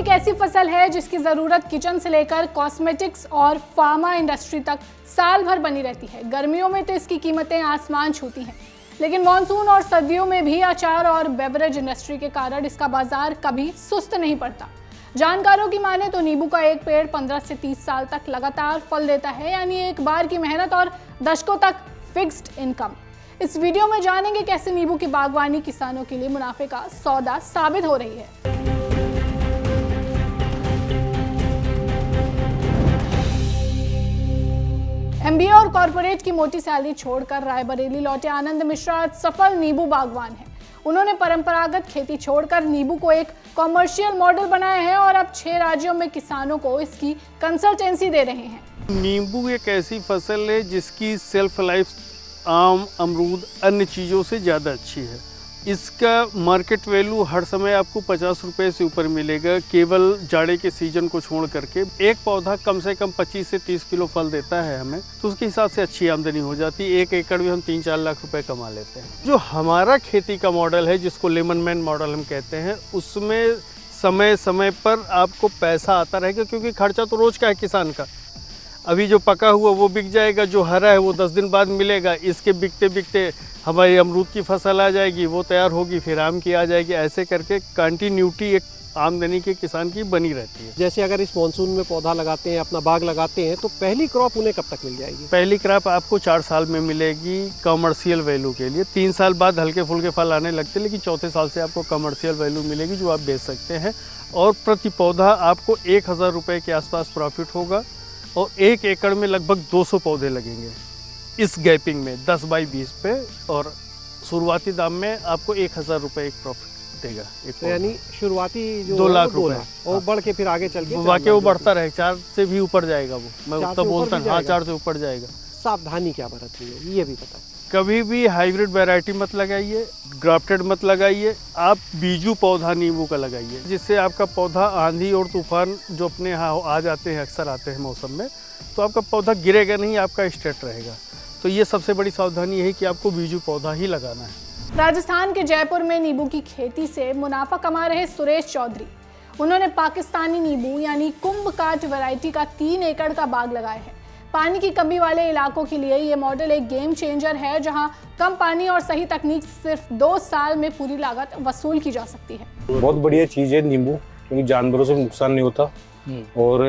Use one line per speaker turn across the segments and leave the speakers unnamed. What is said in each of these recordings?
एक ऐसी फसल है जिसकी ज़रूरत किचन से लेकर कॉस्मेटिक्स और फार्मा इंडस्ट्री तक साल भर बनी रहती है। गर्मियों में तो इसकी कीमतें आसमान छूती हैं, लेकिन मानसून और सर्दियों में भी अचार और बेवरेज इंडस्ट्री के कारण इसका बाजार कभी सुस्त नहीं पड़ता। जानकारों की माने तो नींबू का एक पेड़ 15 से 30 साल तक लगातार फल देता है, यानी एक बार की मेहनत और दशकों तक फिक्स्ड इनकम। इस वीडियो में जानेंगे कैसे नींबू की बागवानी किसानों के लिए मुनाफे का सौदा साबित हो रही है। एमबीए और कॉर्पोरेट की मोटी सैलरी छोड़कर रायबरेली लौटे आनंद मिश्रा आज सफल नींबू बागवान हैं। उन्होंने परंपरागत खेती छोड़कर नींबू को एक कॉमर्शियल मॉडल बनाया है और अब 6 राज्यों में किसानों को इसकी कंसल्टेंसी दे रहे हैं।
नींबू एक ऐसी फसल है जिसकी सेल्फ लाइफ आम, अमरूद, अन्य चीज़ों से ज़्यादा अच्छी है। इसका मार्केट वैल्यू हर समय आपको 50 रुपये से ऊपर मिलेगा, केवल जाड़े के सीजन को छोड़ करके। एक पौधा कम से कम 25 से 30 किलो फल देता है हमें, तो उसके हिसाब से अच्छी आमदनी हो जाती है। 1 एकड़ में हम 3-4 लाख रुपए कमा लेते हैं। जो हमारा खेती का मॉडल है, जिसको लेमन मैन मॉडल हम कहते हैं, उसमें समय समय पर आपको पैसा आता रहेगा, क्योंकि खर्चा तो रोज का है किसान का। अभी जो पका हुआ वो बिक जाएगा, जो हरा है वो 10 दिन बाद मिलेगा। इसके बिकते बिकते हमारी अमरूद की फसल आ जाएगी, वो तैयार होगी, फिर आम की आ जाएगी। ऐसे करके कंटिन्यूटी एक आमदनी के किसान की बनी रहती है।
जैसे अगर इस मानसून में पौधा लगाते हैं, अपना बाग लगाते हैं, तो पहली क्रॉप उन्हें कब तक मिल जाएगी?
पहली क्रॉप आपको 4 साल में मिलेगी कमर्शियल वैल्यू के लिए। 3 साल बाद हल्के फुल्के फल आने लगते हैं, लेकिन चौथे साल से आपको कमर्शियल वैल्यू मिलेगी जो आप बेच सकते हैं। और प्रति पौधा आपको 1000 रुपये के आसपास प्रॉफिट होगा और 1 एकड़ में लगभग 200 पौधे लगेंगे इस गैपिंग में 10 बाई 20 पे। और शुरुआती दाम में आपको 1000 रुपये एक प्रॉफिट देगा।
तो यानी शुरुआती जो
2 लाख रुपए
और बढ़ के फिर आगे चल के
बाकी वो बढ़ता रहे, 4 से भी ऊपर जाएगा वो। मैं उतना बोलता हूँ, हाँ 4 से ऊपर जाएगा।
सावधानी क्या बरतनी है ये भी पता है।
कभी भी हाइब्रिड वैरायटी मत लगाइए, ग्राफ्टेड मत लगाइए। आप बीजू पौधा नींबू का लगाइए, जिससे आपका पौधा आंधी और तूफान जो अपने यहाँ आ जाते हैं, अक्सर आते हैं मौसम में, तो आपका पौधा गिरेगा नहीं, आपका स्ट्रेट रहेगा। तो ये सबसे बड़ी सावधानी है कि आपको बीजू पौधा ही लगाना है।
राजस्थान के जयपुर में नींबू की खेती से मुनाफा कमा रहे सुरेश चौधरी, उन्होंने पाकिस्तानी नींबू यानी कुंभ काट वैरायटी का 3 एकड़ का बाग लगाया है। पानी की कमी वाले इलाकों के लिए ये मॉडल एक गेम चेंजर है, जहां कम पानी और सही तकनीक से सिर्फ 2 साल में पूरी लागत वसूल की जा सकती है।
बहुत बढ़िया चीज़ है नींबू, क्योंकि जानवरों से नुकसान नहीं होता और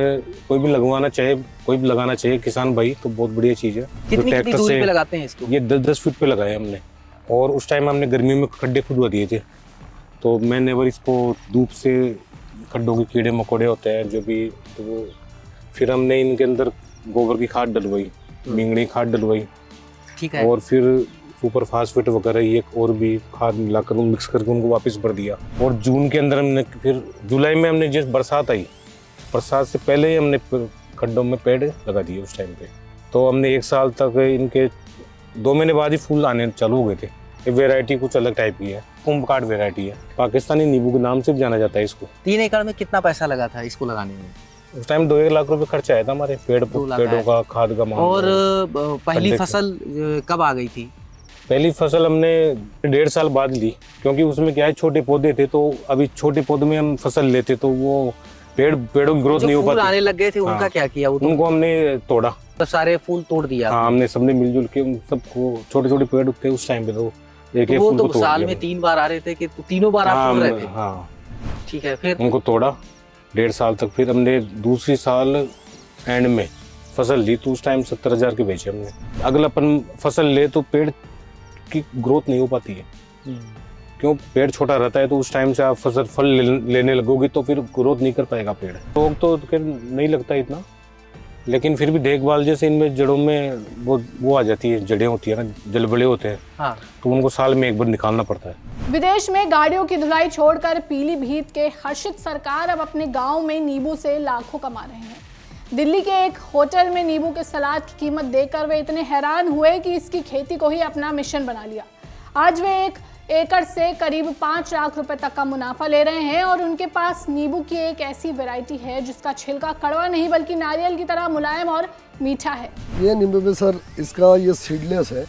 कोई भी लगवाना चाहे, कोई भी लगाना चाहिए किसान भाई, तो बहुत बढ़िया चीज़ है।
कितनी दूरी पे लगाते हैं इसको?
ये 10-10 फीट पे लगाया हमने, और उस टाइम हमने गर्मियों में खड्डे खुदवा दिए थे। तो मैं नेवर इसको धूप से, खड्डों के कीड़े मकोड़े होते हैं जो भी, तो वो फिर हमने इनके अंदर गोबर की खाद डलवाई, मींगड़ी खाद डलवाई,
ठीक है,
और फिर सुपर फास्फेट वगैरह ये और भी खाद मिलाकर मिक्स करके उनको वापस भर दिया। और जून के अंदर हमने, फिर जुलाई में हमने, जिस बरसात आई, बरसात से पहले ही हमने खड्डों में पेड़ लगा दिए उस टाइम पे। तो हमने 1 साल तक इनके 2 महीने बाद ही फूल आने चालू हो गए थे। ये वेराइटी कुछ अलग टाइप की है, कुंभ काट वेराइटी है, पाकिस्तानी नींबू के नाम से भी जाना जाता है इसको।
3 एकड़ में कितना पैसा लगा था इसको लगाने में?
उस टाइम 2-1 लाख रुपए खर्चा आया था हमारे पेड़ों का, खाद का।
और पहली फसल कब आ गई थी?
पहली फसल हमने 1.5 साल बाद ली, क्योंकि उसमें क्या है, छोटे पौधे थे, तो अभी छोटे पौधे में हम फसल लेते तो वो पेड़ों की ग्रोथ नहीं हो पाती।
आने लग गए थे, उनका क्या किया?
उनको हमने तोड़ा,
तो सारे फूल तोड़ दिया।
हाँ, हमने सबने मिलजुल के सबको, छोटे छोटे पेड़ थे उस टाइम पे, तो एक फूल
तो साल में 3 बार आ रहे थे कि तीनों बार आप तोड़ रहे थे?
हाँ,
ठीक है। फिर
उनको तोड़ा 1.5 साल तक। फिर हमने दूसरी साल एंड में फसल ली, तो उस टाइम 70,000 के बेचे हमने। अगला अपन फसल ले तो पेड़ की ग्रोथ नहीं हो पाती है, क्यों? पेड़ छोटा रहता है, तो उस टाइम से आप फल लेने लगोगे तो फिर ग्रोथ नहीं कर पाएगा पेड़। तो नहीं लगता इतना, लेकिन फिर भी देखभाल, जैसे इनमें जड़ों में वो आ जाती है, जड़ें होती है ना, जलबड़े होते हैं, हाँ, तो उनको साल में 1 बार निकालना पड़ता है।
विदेश में गाड़ियों की धुलाई छोड़कर पीलीभीत के हर्षित सरकार अब अपने गांव में नींबू से लाखों कमा रहे हैं। दिल्ली के एक होटल में नींबू के सलाद की कीमत देखकर वे इतने हैरान हुए कि इसकी खेती को ही अपना मिशन बना लिया। आज वे 1 एकड़ से करीब 5 लाख रुपए तक का मुनाफा ले रहे हैं और उनके पास नींबू की एक ऐसी वैरायटी है जिसका छिलका कड़वा नहीं बल्कि नारियल की तरह मुलायम और मीठा है।
ये नींबू में सर, इसका ये सीडलेस है।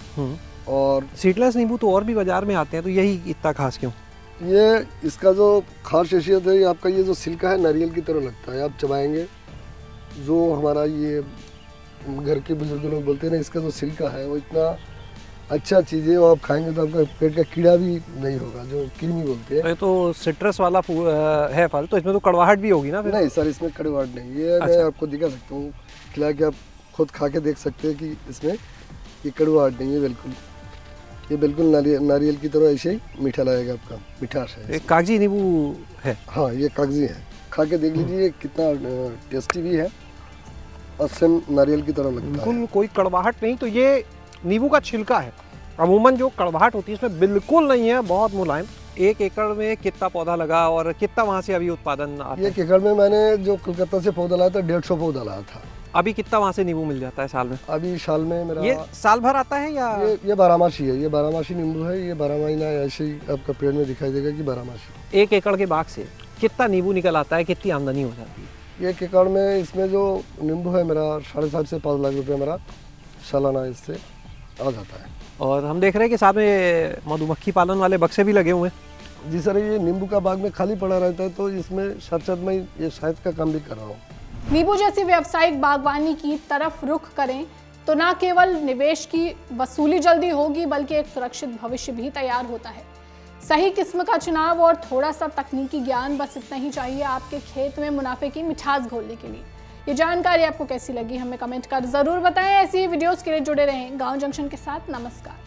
और
सीडलेस नींबू तो और भी बाजार में आते हैं, तो यही इतना खास क्यों?
ये इसका जो खास खासियत है, ये आपका ये जो छिलका है नारियल की तरह लगता है, आप चबाएंगे। जो हमारा ये घर के बुजुर्ग लोग बोलते हैं ना, इसका जो छिलका है वो इतना अच्छा चीज़ है, वो आप खाएंगे तो आपका पेट का कीड़ा भी नहीं होगा, जो कृमि बोलते हैं।
ये तो सिट्रस वाला है फल, तो इसमें तो कड़वाहट भी होगी ना फिर?
नहीं सर, इसमें कड़वाहट नहीं है। मैं आपको दिखा सकता हूँ, खिला के आप खुद खा के देख सकते हैं कि इसमें ये कड़वाहट नहीं है बिल्कुल। ये बिल्कुल नारियल की तरह ऐसे ही मीठा लगेगा, आपका मिठास है।
एक कागजी नींबू है।
हाँ, ये कागजी है, खा के देख लीजिए कितना टेस्टी भी है और सेम नारियल की तरह लगता है।
बिल्कुल कोई कड़वाहट नहीं। तो ये नींबू का छिलका है, अमूमन जो कड़वाहट होती है इसमें बिल्कुल नहीं है, बहुत मुलायम। 1 एकड़ में कितना पौधा लगा और कितना वहाँ से अभी उत्पादन आता है?
1 एकड़ में मैंने जो कोलकाता से पौधा लाया था 150 पौधा लाया था।
अभी कितना वहाँ से नींबू मिल जाता है साल में?
अभी साल में मेरा
ये साल भर आता है या
ये बारहमासी है, ये बारहमासी नींबू है। ये 12 महीना ऐसे ही आपका पेड़ में दिखाई देगा कि बारहमासी।
1 एकड़ के बाग से कितना नींबू निकल आता है, कितनी आमदनी हो जाती है?
1 एकड़ में इसमें जो नींबू है मेरा 7.5 से 5 लाख रुपये मेरा सालाना इससे आ जाता है।
और हम देख रहे हैं कि साथ में मधुमक्खी पालन वाले बक्से भी लगे हुए हैं।
जी सर, ये नींबू का बाग में खाली पड़ा रहता है, तो इसमें साथ साथ में ये शहद का काम भी कर रहा हूँ।
नींबू जैसी व्यावसायिक बागवानी की तरफ रुख करें तो न केवल निवेश की वसूली जल्दी होगी, बल्कि एक सुरक्षित भविष्य भी तैयार होता है। सही किस्म का चुनाव और थोड़ा सा तकनीकी ज्ञान, बस इतना ही चाहिए आपके खेत में मुनाफे की मिठास घोलने के लिए। ये जानकारी आपको कैसी लगी हमें कमेंट कर जरूर बताएं। ऐसी ही वीडियोस के लिए जुड़े रहें गांव जंक्शन के साथ। नमस्कार।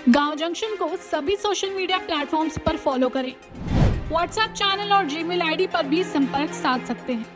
गांव जंक्शन को सभी सोशल मीडिया प्लेटफॉर्म्स पर फॉलो करें। व्हाट्सएप चैनल और जीमेल आईडी पर भी संपर्क साध सकते हैं।